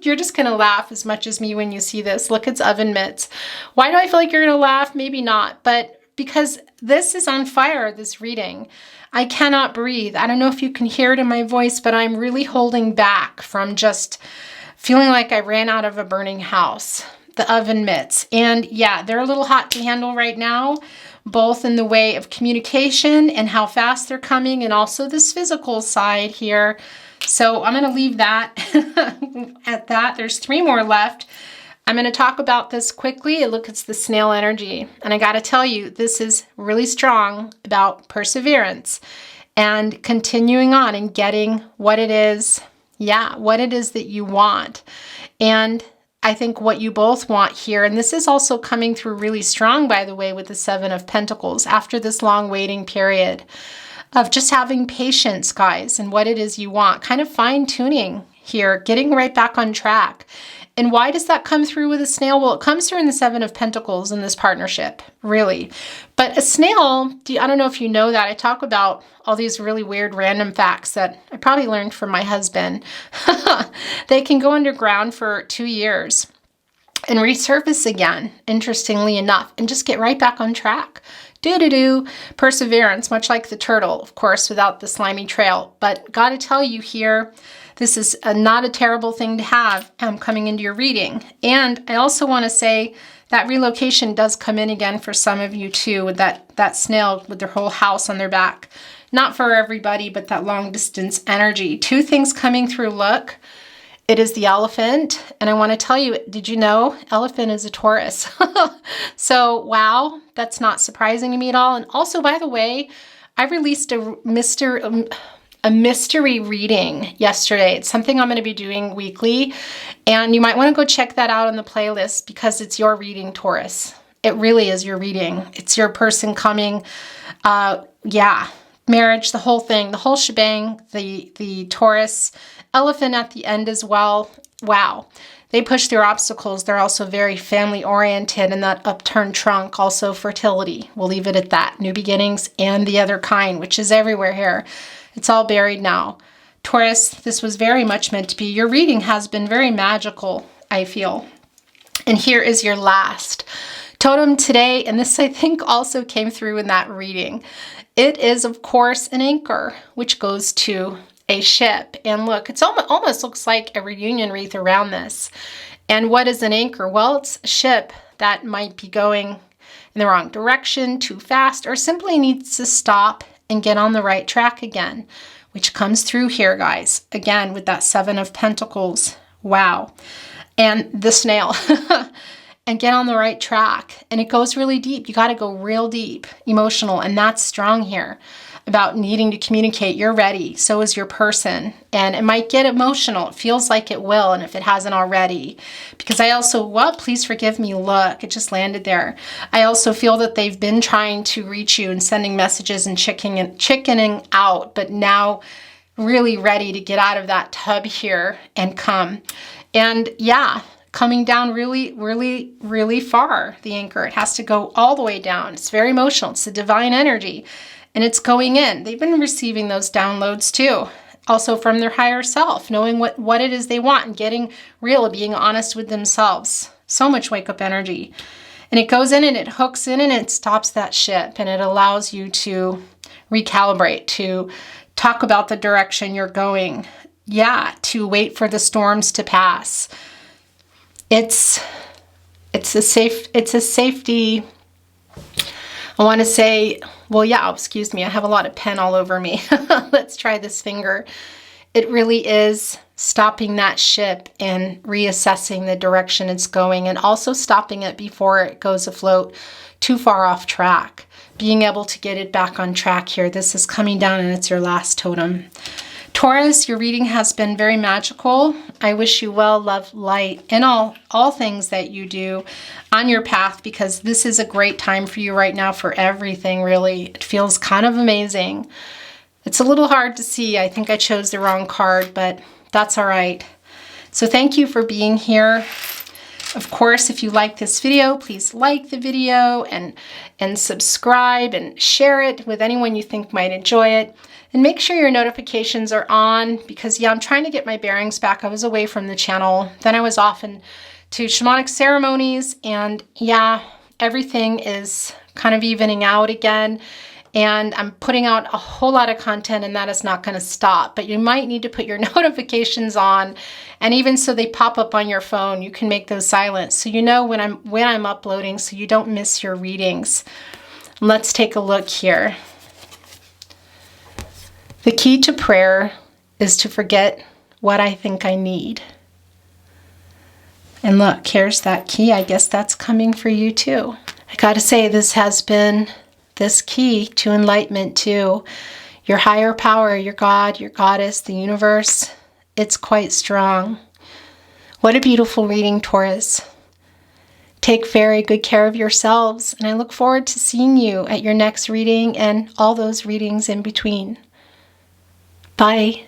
Speaker 1: you're just going to laugh as much as me when you see this. Look, it's oven mitts. Why do I feel like you're going to laugh? Maybe not, but because this is on fire, this reading. I cannot breathe. I don't know if you can hear it in my voice, but I'm really holding back from just feeling like I ran out of a burning house. The oven mitts. And yeah, they're a little hot to handle right now, both in the way of communication and how fast they're coming, and also this physical side here. So I'm going to leave that at that. There's 3 more left. I'm going to talk about this quickly. Look, it's the snail energy. And I got to tell you, this is really strong about perseverance and continuing on and getting what it is. Yeah, what it is that you want. And I think what you both want here, and this is also coming through really strong, by the way, with the 7 of Pentacles after this long waiting period of just having patience, guys, and what it is you want, kind of fine-tuning here, getting right back on track. And why does that come through with a snail? Well, it comes through in the 7 of Pentacles in this partnership, really. But a snail, I don't know if you know that, I talk about all these really weird random facts that I probably learned from my husband. They can go underground for 2 years and resurface again, interestingly enough, and just get right back on track. Perseverance, much like the turtle, of course, without the slimy trail. But got to tell you here, this is not a terrible thing to have coming into your reading. And I also want to say that relocation does come in again for some of you too, with that snail with their whole house on their back. Not for everybody, but that long distance energy. 2 things coming through. Look, it is the elephant. And I want to tell you, did you know elephant is a Taurus? So, wow, that's not surprising to me at all. And also, by the way, I released a mystery reading yesterday. It's something I'm going to be doing weekly. And you might want to go check that out on the playlist because it's your reading, Taurus. It really is your reading. It's your person coming. Yeah, marriage, the whole thing, the whole shebang, the Taurus. Elephant at the end as well. Wow. They push through obstacles. They're also very family oriented, and that upturned trunk, also fertility. We'll leave it at that. New beginnings and the other kind, which is everywhere here. It's all buried now. Taurus, this was very much meant to be. Your reading has been very magical, I feel. And here is your last totem today. And this, I think, also came through in that reading. It is, of course, an anchor, which goes to a ship. And look, it's almost looks like a reunion wreath around this. And what is an anchor? Well, it's a ship that might be going in the wrong direction, too fast, or simply needs to stop and get on the right track again, which comes through here, guys. Again, with that 7 of Pentacles. Wow. And the snail. And get on the right track. And it goes really deep. You got to go real deep, emotional, and that's strong here. about needing to communicate. You're ready. So is your person. And it might get emotional. It feels like it will, and if it hasn't already. Because I also, well, please forgive me, look, it just landed there. I also feel that they've been trying to reach you and sending messages and chickening out, but now really ready to get out of that tub here and come. And yeah, coming down really, really, really far, the anchor. It has to go all the way down. It's very emotional. It's the divine energy. And it's going in. They've been receiving those downloads too. Also from their higher self, knowing what it is they want and getting real, being honest with themselves. So much wake-up energy. And it goes in and it hooks in and it stops that ship. And it allows you to recalibrate, to talk about the direction you're going. Yeah, to wait for the storms to pass. It's a safety. I want to say, well, yeah, excuse me, I have a lot of pen all over me. Let's try this finger. It really is stopping that ship and reassessing the direction it's going, and also stopping it before it goes afloat too far off track. Being able to get it back on track here. This is coming down and it's your last totem. Taurus, your reading has been very magical. I wish you well, love, light, in all things that you do on your path, because this is a great time for you right now for everything, really. It feels kind of amazing. It's a little hard to see. I think I chose the wrong card, but that's all right. So thank you for being here. Of course, if you like this video, please like the video and subscribe and share it with anyone you think might enjoy it. And make sure your notifications are on, because yeah, I'm trying to get my bearings back. I was away from the channel. Then I was off to shamanic ceremonies, and yeah, everything is kind of evening out again. And I'm putting out a whole lot of content, and that is not going to stop. But you might need to put your notifications on, and even so they pop up on your phone, you can make those silent so you know when I'm uploading, so you don't miss your readings. Let's take a look here. The key to prayer is to forget what I think I need. And look, here's that key. I guess that's coming for you too. I gotta say, this has been this key to enlightenment too. Your higher power, your God, your goddess, the universe, it's quite strong. What a beautiful reading, Taurus. Take very good care of yourselves, and I look forward to seeing you at your next reading and all those readings in between. Bye.